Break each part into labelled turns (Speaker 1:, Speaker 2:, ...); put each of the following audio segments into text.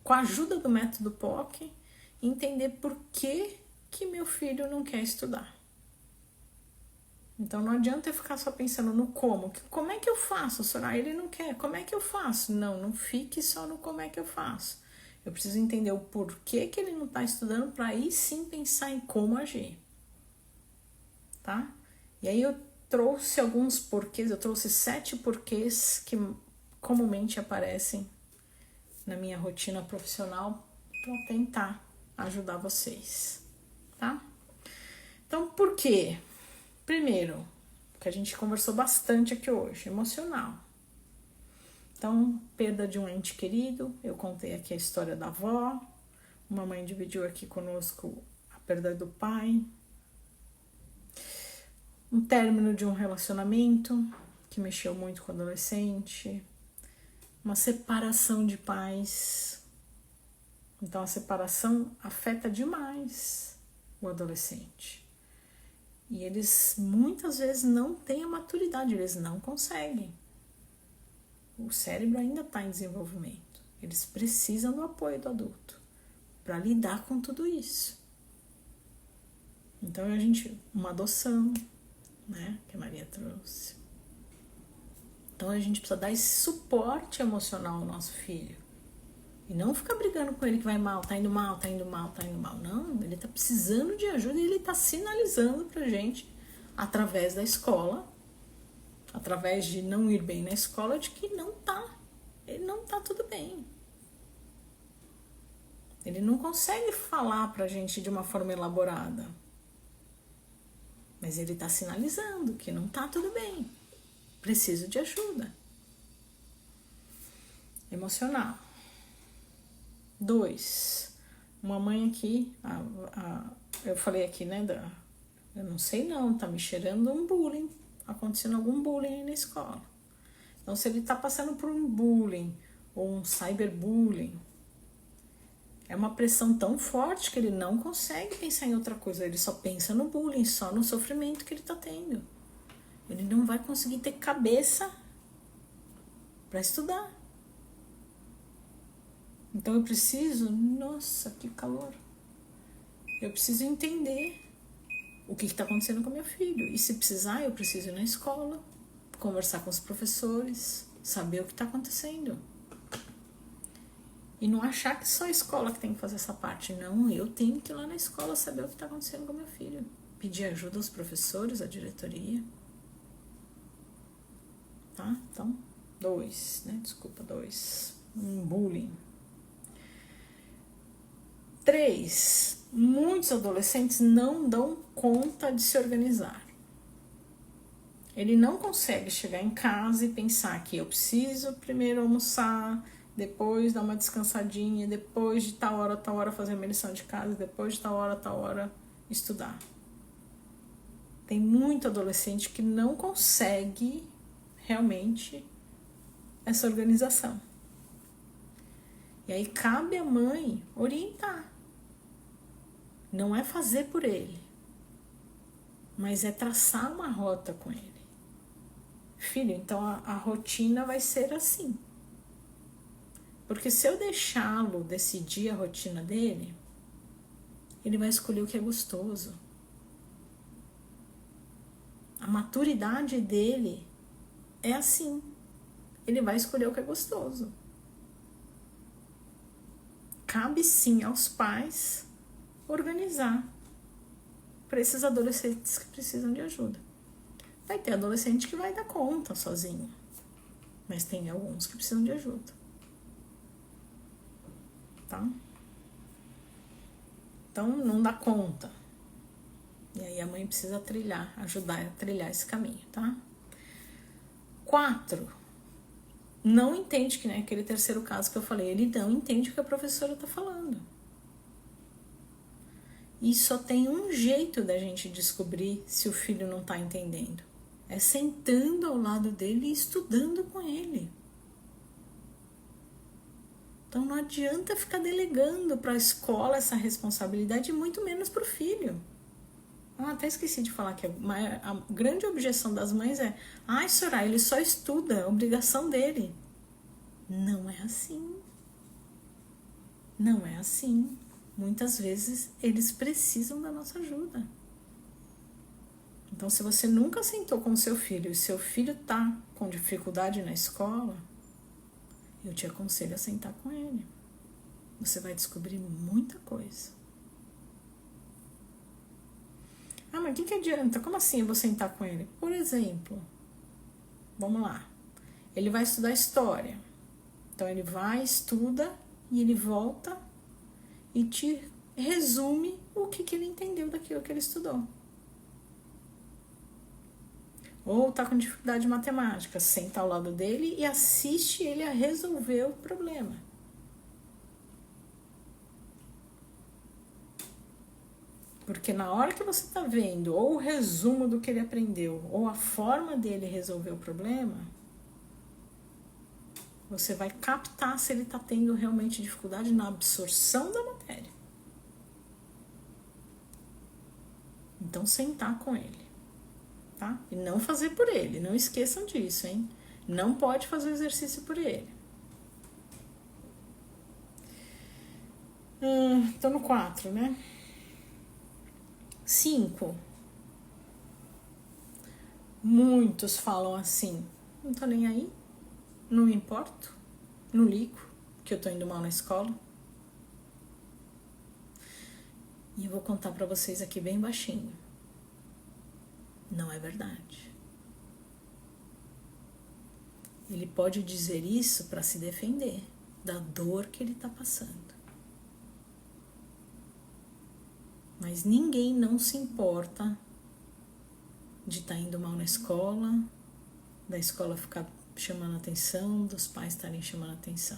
Speaker 1: com a ajuda do método POC, entender por que meu filho não quer estudar. Então não adianta eu ficar só pensando no como. Como é que eu faço, Soraya? Ele não quer. Como é que eu faço? Não fique só no como é que eu faço. Eu preciso entender o porquê que ele não está estudando para aí sim pensar em como agir. Tá? E aí eu trouxe alguns porquês, eu trouxe 7 porquês que comumente aparecem na minha rotina profissional para tentar ajudar vocês, tá? Então, por quê? Primeiro, que a gente conversou bastante aqui hoje, emocional. Então, perda de um ente querido, eu contei aqui a história da avó, uma mãe dividiu aqui conosco a perda do pai, um término de um relacionamento que mexeu muito com o adolescente, uma separação de pais. Então a separação afeta demais o adolescente. E eles muitas vezes não têm a maturidade, eles não conseguem. O cérebro ainda está em desenvolvimento. Eles precisam do apoio do adulto para lidar com tudo isso. Então uma adoção, né, que a Maria trouxe. Então a gente precisa dar esse suporte emocional ao nosso filho. E não ficar brigando com ele que vai mal, tá indo mal, tá indo mal, tá indo mal. Não, ele tá precisando de ajuda e ele tá sinalizando pra gente, através da escola, através de não ir bem na escola, de que ele não tá tudo bem. Ele não consegue falar pra gente de uma forma elaborada. Mas ele tá sinalizando que não tá tudo bem. Preciso de ajuda. Emocional. 2. Uma mãe aqui, eu falei aqui, né, eu não sei não, tá me cheirando um bullying, acontecendo algum bullying aí na escola. Então, se ele tá passando por um bullying ou um cyberbullying, é uma pressão tão forte que ele não consegue pensar em outra coisa, ele só pensa no bullying, só no sofrimento que ele tá tendo. Ele não vai conseguir ter cabeça para estudar. Então eu preciso, nossa, que calor. Eu preciso entender o que está acontecendo com meu filho. E se precisar, eu preciso ir na escola, conversar com os professores, saber o que está acontecendo. E não achar que só a escola que tem que fazer essa parte. Não, eu tenho que ir lá na escola saber o que está acontecendo com meu filho. Pedir ajuda aos professores, à diretoria. Tá? Então, 2, né? Desculpa, 2. Um bullying. 3. Muitos adolescentes não dão conta de se organizar. Ele não consegue chegar em casa e pensar que eu preciso primeiro almoçar, depois dar uma descansadinha, depois de tal hora fazer a minha lição de casa, depois de tal hora estudar. Tem muito adolescente que não consegue realmente essa organização. E aí cabe à mãe orientar. Não é fazer por ele, mas é traçar uma rota com ele. Filho, então a rotina vai ser assim. Porque se eu deixá-lo decidir a rotina dele, ele vai escolher o que é gostoso. A maturidade dele é assim. Ele vai escolher o que é gostoso. Cabe sim aos pais organizar para esses adolescentes que precisam de ajuda. Vai ter adolescente que vai dar conta sozinho, mas tem alguns que precisam de ajuda. Tá? Então não dá conta. E aí a mãe precisa ajudar a trilhar esse caminho, tá? 4. Não entende, que nem aquele terceiro caso que eu falei, ele não entende o que a professora está falando. E só tem um jeito da gente descobrir se o filho não está entendendo. É sentando ao lado dele e estudando com ele. Então não adianta ficar delegando para a escola essa responsabilidade, e muito menos para o filho. Até esqueci de falar que a grande objeção das mães é: ai, Soraya, ele só estuda, é obrigação dele. Não é assim. Não é assim. Muitas vezes eles precisam da nossa ajuda. Então, se você nunca sentou com seu filho e seu filho tá com dificuldade na escola, eu te aconselho a sentar com ele. Você vai descobrir muita coisa. Ah, mas o que adianta? Como assim eu vou sentar com ele? Por exemplo, vamos lá. Ele vai estudar história. Então, ele vai, estuda e ele volta e te resume o que ele entendeu daquilo que ele estudou. Ou tá com dificuldade de matemática, senta ao lado dele e assiste ele a resolver o problema. Porque na hora que você tá vendo ou o resumo do que ele aprendeu, ou a forma dele resolver o problema, você vai captar se ele tá tendo realmente dificuldade na absorção da matéria. Então, sentar com ele. Tá? E não fazer por ele, não esqueçam disso, hein? Não pode fazer o exercício por ele. Tô no 4, né? 5. Muitos falam assim: não tô nem aí, não me importo, não ligo que eu tô indo mal na escola. E eu vou contar pra vocês aqui bem baixinho. Não é verdade. Ele pode dizer isso para se defender da dor que ele está passando. Mas ninguém não se importa de estar indo mal na escola, da escola ficar chamando atenção, dos pais estarem chamando atenção.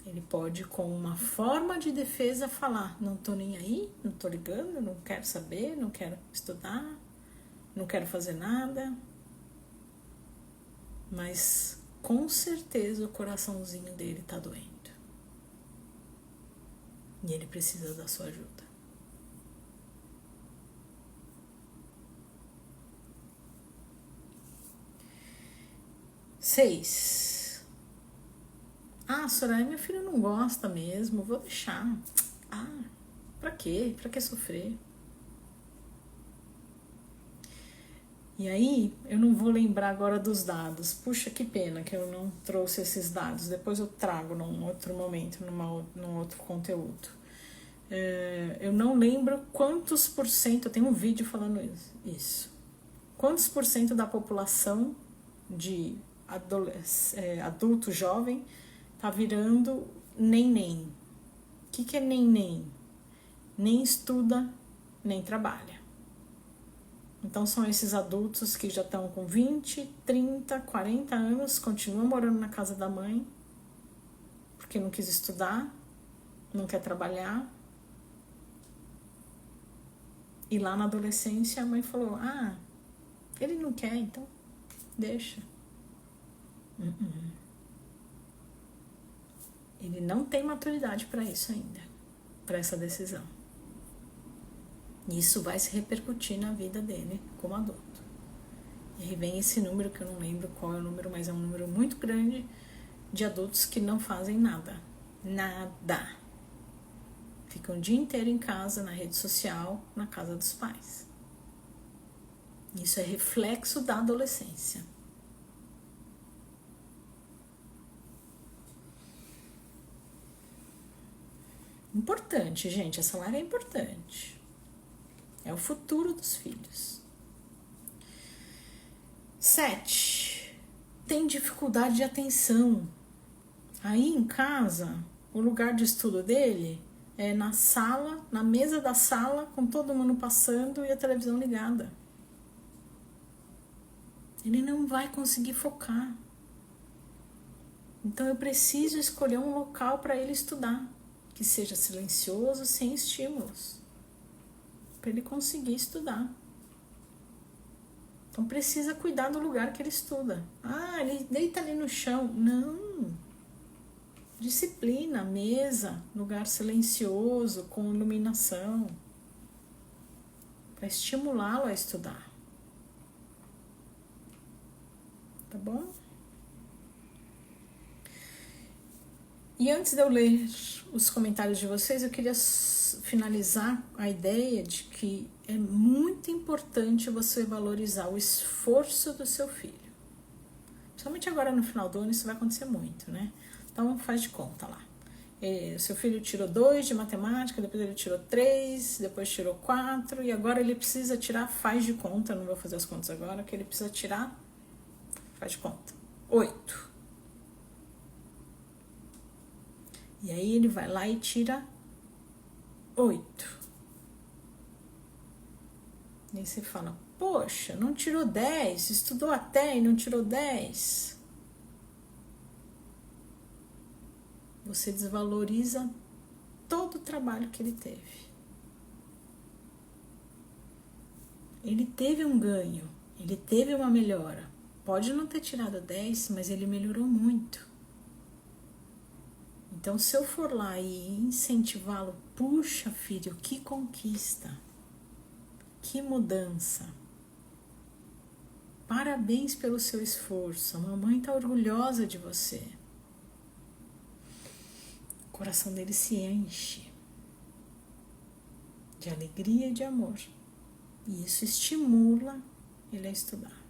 Speaker 1: Ele pode, com uma forma de defesa, falar: não tô nem aí, não tô ligando, não quero saber, não quero estudar, não quero fazer nada. Mas com certeza o coraçãozinho dele tá doendo. E ele precisa da sua ajuda. Seis. Ah, Soraya, meu filho não gosta mesmo, vou deixar. Ah, pra quê? Pra que sofrer? E aí, eu não vou lembrar agora dos dados. Puxa, que pena que eu não trouxe esses dados. Depois eu trago num outro momento, num outro conteúdo. Eu não lembro quantos por cento, eu tenho um vídeo falando isso. Quantos por cento da população de adulto jovem tá virando nem. O que é nem? Nem estuda, nem trabalha. Então, são esses adultos que já estão com 20, 30, 40 anos, continuam morando na casa da mãe, porque não quis estudar, não quer trabalhar. E lá na adolescência, a mãe falou: ah, ele não quer, então deixa. Ele não tem maturidade para isso ainda, para essa decisão. Isso vai se repercutir na vida dele como adulto. E aí vem esse número, que eu não lembro qual é o número, mas é um número muito grande de adultos que não fazem nada. Nada. Ficam o dia inteiro em casa, na rede social, na casa dos pais. Isso é reflexo da adolescência. Importante, gente, essa live é importante. É o futuro dos filhos. 7. Tem dificuldade de atenção. Aí em casa, o lugar de estudo dele é na sala, na mesa da sala, com todo mundo passando e a televisão ligada. Ele não vai conseguir focar. Então eu preciso escolher um local para ele estudar, que seja silencioso, sem estímulos, para ele conseguir estudar. Então precisa cuidar do lugar que ele estuda. Ah, ele deita ali no chão. Não. Disciplina, mesa, lugar silencioso, com iluminação, para estimulá-lo a estudar. Tá bom? E antes de eu ler os comentários de vocês, eu queria finalizar a ideia de que é muito importante você valorizar o esforço do seu filho. Principalmente agora no final do ano isso vai acontecer muito, né? Então faz de conta lá. O seu filho tirou 2 de matemática, depois ele tirou 3, depois tirou 4 e agora ele precisa tirar, faz de conta, não vou fazer as contas agora, que ele precisa tirar, faz de conta, 8. E aí ele vai lá e tira 8. E aí você fala, poxa, não tirou 10, estudou até e não tirou 10. Você desvaloriza todo o trabalho que ele teve. Ele teve um ganho, ele teve uma melhora. Pode não ter tirado 10, mas ele melhorou muito. Então, se eu for lá e incentivá-lo, puxa, filho, que conquista, que mudança. Parabéns pelo seu esforço, a mamãe está orgulhosa de você. O coração dele se enche de alegria e de amor. E isso estimula ele a estudar.